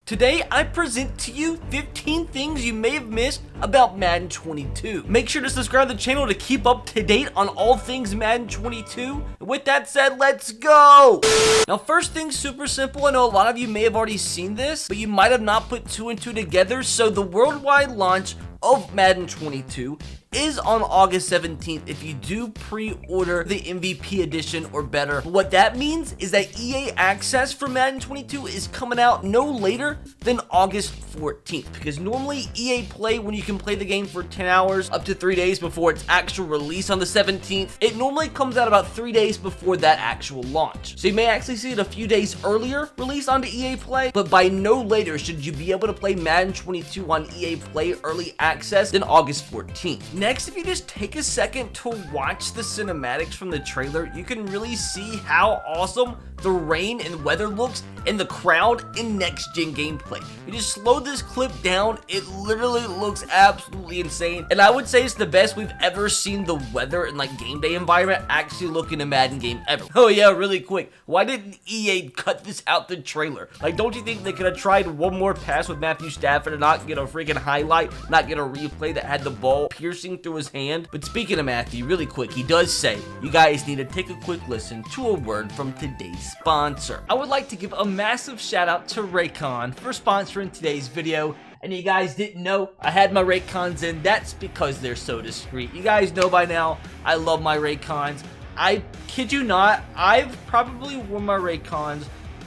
Today, I present to you 15 things you may have missed about Madden 22. Make sure to subscribe to the channel to keep up to date on all things Madden 22. And with that said, let's go! Now, first thing, super simple. I know a lot of you may have already seen this, but you might have not put two and two together. So the worldwide launch of Madden 22 is on August 17th if you do pre-order the MVP edition or better. But what that means is that EA access for Madden 22 is coming out no later than August 14th, because normally EA Play, when you can play the game for 10 hours up to 3 days before its actual release on the 17th, it normally comes out about 3 days before that actual launch. So you may actually see it a few days earlier released onto EA Play, but by no later should you be able to play Madden 22 on EA Play early access than August 14th. Next, if you just take a second to watch the cinematics from the trailer, you can really see how awesome the rain and weather looks and the crowd in next-gen gameplay. You just slow this clip down, it literally looks absolutely insane, and I would say it's the best we've ever seen the weather and like game day environment actually look in a Madden game ever. Oh yeah, really quick, why didn't EA cut this out the trailer? Like, don't you think they could have tried one more pass with Matthew Stafford and not get a freaking highlight, not get a replay that had the ball piercing through his hand? But speaking of Matthew, really quick, he does say you guys need to take a quick listen to a word from today's sponsor. I would like to give a massive shout out to Raycon for sponsoring today's video. And you guys didn't know I had my Raycons in, that's because they're so discreet. You guys know by now I love my Raycons. I kid you not, I've probably worn my Raycons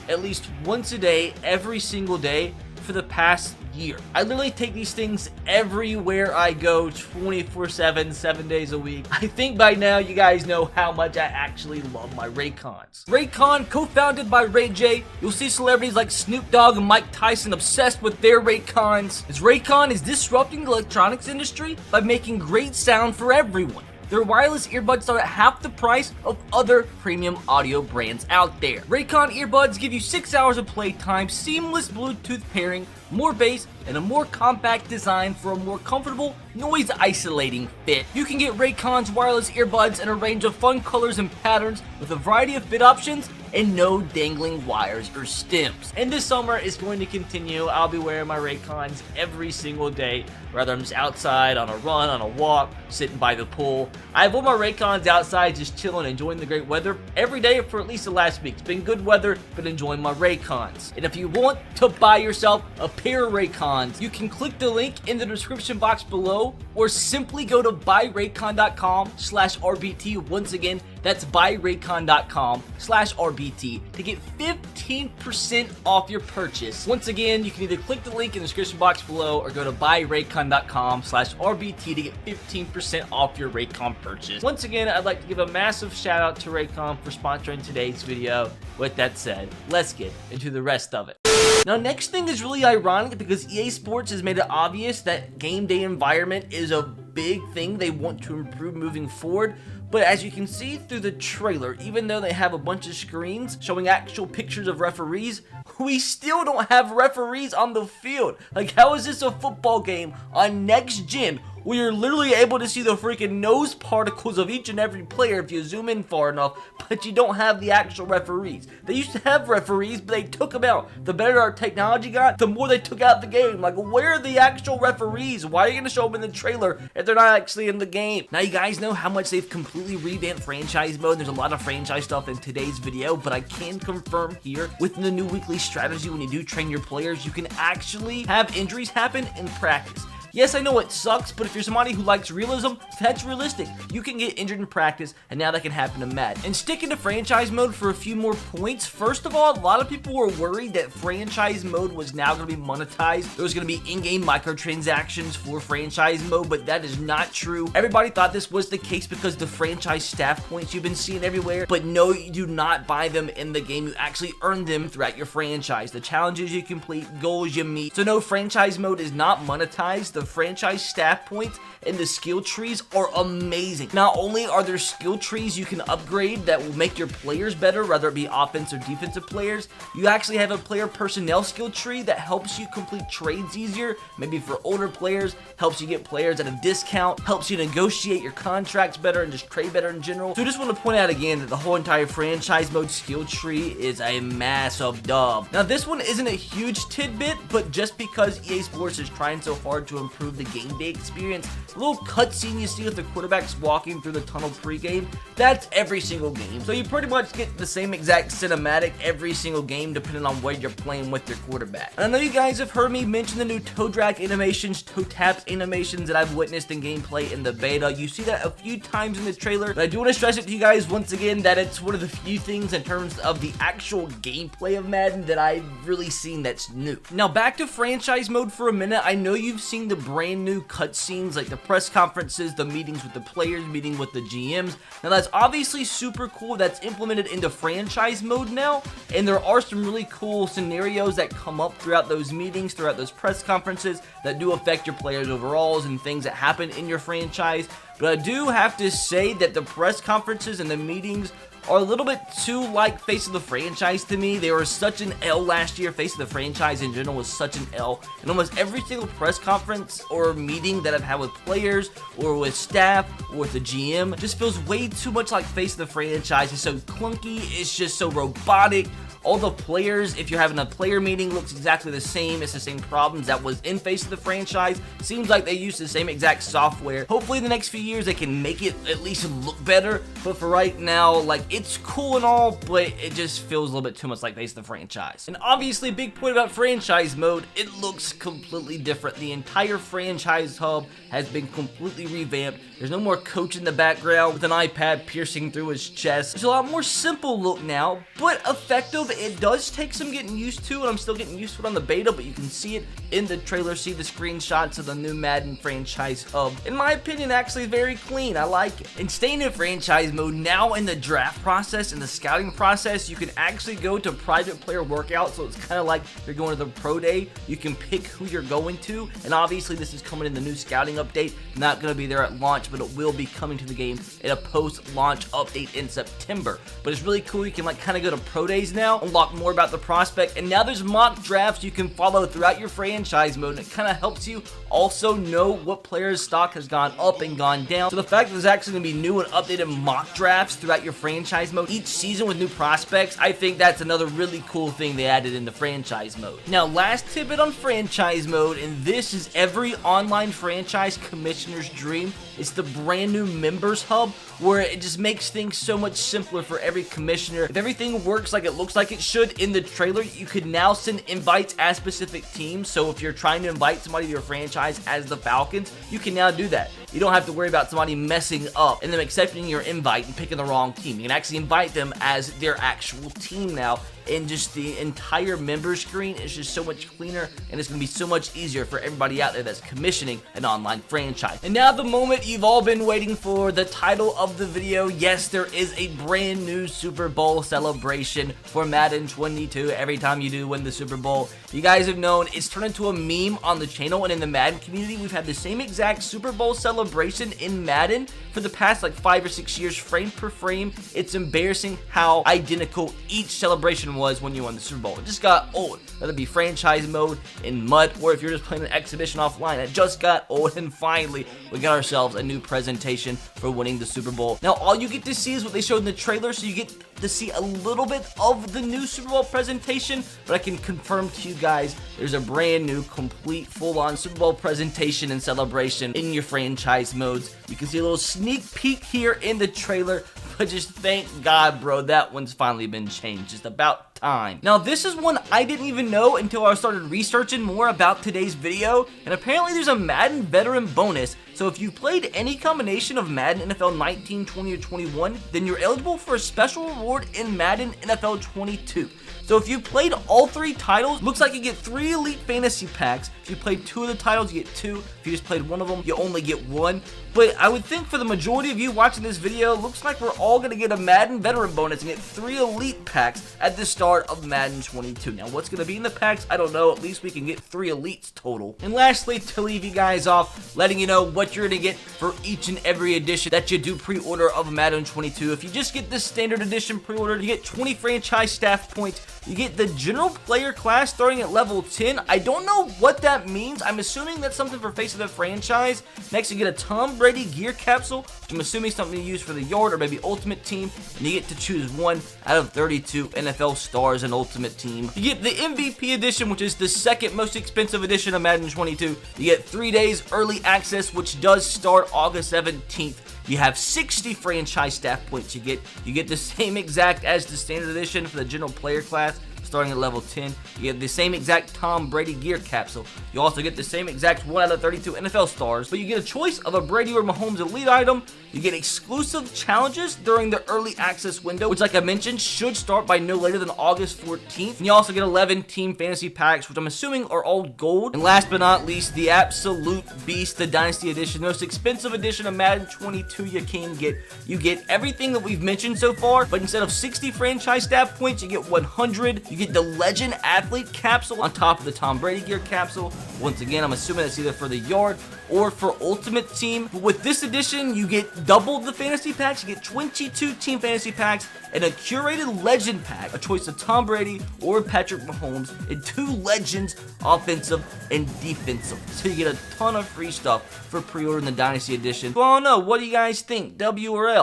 at least once a day, every single day for the past year. I literally take these things everywhere I go, 24/7, 7 days a week. I think by now you guys know how much I actually love my Raycons. Raycon, co-founded by Ray J, you'll see celebrities like Snoop Dogg and Mike Tyson obsessed with their Raycons, as Raycon is disrupting the electronics industry by making great sound for everyone. Their wireless earbuds start at half the price of other premium audio brands out there. Raycon earbuds give you 6 hours of playtime, seamless Bluetooth pairing, more bass, and a more compact design for a more comfortable, noise-isolating fit. You can get Raycon's wireless earbuds in a range of fun colors and patterns with a variety of fit options and no dangling wires or stems. And this summer is going to continue. I'll be wearing my Raycons every single day, whether I'm just outside, on a run, on a walk, sitting by the pool. I've worn my Raycons outside, just chilling, enjoying the great weather every day for at least the last week. It's been good weather, but enjoying my Raycons. And if you want to buy yourself a pair of Raycons, you can click the link in the description box below, or simply go to buyraycon.com/RBT. Once again, that's buyraycon.com/RBT to get 15% off your purchase. Once again, you can either click the link in the description box below or go to buyraycon.com/RBT to get 15% off your Raycon purchase. Once again, I'd like to give a massive shout out to Raycon for sponsoring today's video. With that said, let's get into the rest of it. Now, next thing is really ironic because EA Sports has made it obvious that game day environment is a big thing they want to improve moving forward. But as you can see through the trailer, even though they have a bunch of screens showing actual pictures of referees, we still don't have referees on the field. Like, how is this a football game on next gen where you're literally able to see the freaking nose particles of each and every player if you zoom in far enough, but you don't have the actual referees? They used to have referees, but they took them out. The better our technology got, the more they took out the game. Like, where are the actual referees? Why are you going to show them in the trailer if they're not actually in the game? Now, you guys know how much they've completely revamped franchise mode. There's a lot of franchise stuff in today's video, but I can confirm here, with the new weekly strategy, when you do train your players, you can actually have injuries happen in practice. Yes, I know it sucks, but if you're somebody who likes realism, that's realistic. You can get injured in practice, and now that can happen to Madden. And sticking to franchise mode for a few more points, first of all, a lot of people were worried that franchise mode was now going to be monetized. There was going to be in-game microtransactions for franchise mode, but that is not true. Everybody thought this was the case because the franchise staff points you've been seeing everywhere, but no, you do not buy them in the game. You actually earn them throughout your franchise. The challenges you complete, goals you meet. So no, franchise mode is not monetized. The the franchise staff points and the skill trees are amazing. Not only are there skill trees you can upgrade that will make your players better, whether it be offense or defensive players, you actually have a player personnel skill tree that helps you complete trades easier, maybe for older players, helps you get players at a discount, helps you negotiate your contracts better and just trade better in general. So I just want to point out again that the whole entire franchise mode skill tree is a massive dub. Now this one isn't a huge tidbit, but just because EA Sports is trying so hard to improve the game day experience, the little cutscene you see with the quarterbacks walking through the tunnel pregame, that's every single game. So you pretty much get the same exact cinematic every single game depending on where you're playing with your quarterback. And I know you guys have heard me mention the new toe drag animations, toe taps animations that I've witnessed in gameplay in the beta. You see that a few times in the trailer, but I do want to stress it to you guys once again that it's one of the few things in terms of the actual gameplay of Madden that I've really seen that's new. Now back to franchise mode for a minute. I know you've seen the brand new cutscenes like the press conferences, the meetings with the players, meeting with the GMs. Now that's obviously super cool. That's implemented into franchise mode now, and there are some really cool scenarios that come up throughout those meetings, throughout those press conferences that do affect your players' overalls and things that happen in your franchise. But I do have to say that the press conferences and the meetings are a little bit too like Face of the Franchise to me. They were such an L last year. Face of the Franchise in general was such an L. And almost every single press conference or meeting that I've had with players or with staff or with the GM just feels way too much like Face of the Franchise. It's so clunky. It's just so robotic. All the players, if you're having a player meeting, looks exactly the same. It's the same problems that was in Face of the Franchise. Seems like they use the same exact software. Hopefully in the next few years they can make it at least look better. But for right now, like, it's cool and all, but it just feels a little bit too much like Face of the Franchise. And obviously a big point about franchise mode, it looks completely different. The entire franchise hub has been completely revamped. There's no more coach in the background with an iPad piercing through his chest. It's a lot more simple look now, but effective. It does take some getting used to, and I'm still getting used to it on the beta, but you can see it in the trailer, see the screenshots of the new Madden franchise hub. In my opinion, actually very clean. I like it. And staying in franchise mode, now in the draft process, in the scouting process, you can actually go to private player workout, so it's kind of like you're going to the pro day. You can pick who you're going to, and obviously this is coming in the new scouting update. Not going to be there at launch, but it will be coming to the game in a post-launch update in September. But it's really cool. You can like kind of go to pro days now, unlock more about the prospect, and now there's mock drafts you can follow throughout your franchise mode, and it kind of helps you also know what player's stock has gone up and gone down. So the fact that there's actually going to be new and updated mock drafts throughout your franchise mode each season with new prospects, I think that's another really cool thing they added in the franchise mode. Now last tidbit on franchise mode, and this is every online franchise commissioner's dream, it's the brand new members hub, where it just makes things so much simpler for every commissioner. If everything works like it looks like it should in the trailer, you could now send invites as specific teams. So if you're trying to invite somebody to your franchise as the Falcons, you can now do that. You don't have to worry about somebody messing up and them accepting your invite and picking the wrong team. You can actually invite them as their actual team now, and just the entire member screen is just so much cleaner, and it's going to be so much easier for everybody out there that's commissioning an online franchise. And now the moment you've all been waiting for, the title of the video. Yes, there is a brand new Super Bowl celebration for Madden 22. Every time you do win the Super Bowl, you guys have known it's turned into a meme on the channel and in the Madden community. We've had the same exact Super Bowl celebration in Madden for the past like 5 or 6 years, frame per frame. It's embarrassing how identical each celebration was when you won the Super Bowl. It just got old. Whether it be franchise mode in MUT, or if you're just playing an exhibition offline, it just got old, and finally we got ourselves a new presentation for winning the Super Bowl. Now all you get to see is what they showed in the trailer, so you get to see a little bit of the new Super Bowl presentation, but I can confirm to you guys there's a brand new, complete, full-on Super Bowl presentation and celebration in your franchise modes. You can see a little sneak peek here in the trailer, but just thank God, bro, that one's finally been changed. Just about time. Now this is one I didn't even know until I started researching more about today's video, and apparently there's a Madden veteran bonus. So if you played any combination of Madden NFL 19, 20, or 21, then you're eligible for a special reward in Madden NFL 22. So if you played all 3 titles, looks like you get 3 Elite Fantasy Packs. If you played 2 of the titles, you get 2. If you just played one of them, you only get 1. But I would think for the majority of you watching this video, looks like we're all going to get a Madden Veteran bonus and get 3 Elite Packs at the start of Madden 22. Now, what's going to be in the packs, I don't know. At least we can get 3 Elites total. And lastly, to leave you guys off, letting you know what you're going to get for each and every edition that you do pre-order of Madden 22. If you just get the standard edition pre-order, you get 20 franchise staff points. You get the general player class starting at level 10. I don't know what that means. I'm assuming that's something for face of the franchise. Next, you get a Tom Brady gear capsule, which I'm assuming something to use for the yard or maybe ultimate team. And you get to choose 1 out of 32 NFL stars and ultimate team. You get the MVP edition, which is the second most expensive edition of Madden 22. You get 3 days early access, which does start August 17th. You have 60 franchise staff points. You get the same exact as the standard edition for the general player class, starting at level 10. You get the same exact Tom Brady gear capsule. You also get the same exact 1 out of 32 NFL stars, but you get a choice of a Brady or Mahomes elite item. You get exclusive challenges during the early access window, which, like I mentioned, should start by no later than August 14th. And you also get 11 team fantasy packs, which I'm assuming are all gold. And last but not least, the absolute beast, the Dynasty Edition, the most expensive edition of Madden 22 you can get. You get everything that we've mentioned so far, but instead of 60 franchise staff points, you get 100. You get the Legend Athlete capsule on top of the Tom Brady gear capsule. Once again, I'm assuming that's either for the yard or for Ultimate Team. But with this edition, you get double the fantasy packs. You get 22 team fantasy packs and a curated legend pack, a choice of Tom Brady or Patrick Mahomes, and 2 legends, offensive and defensive. So you get a ton of free stuff for pre-ordering the Dynasty Edition. So I don't know, what do you guys think? W or L?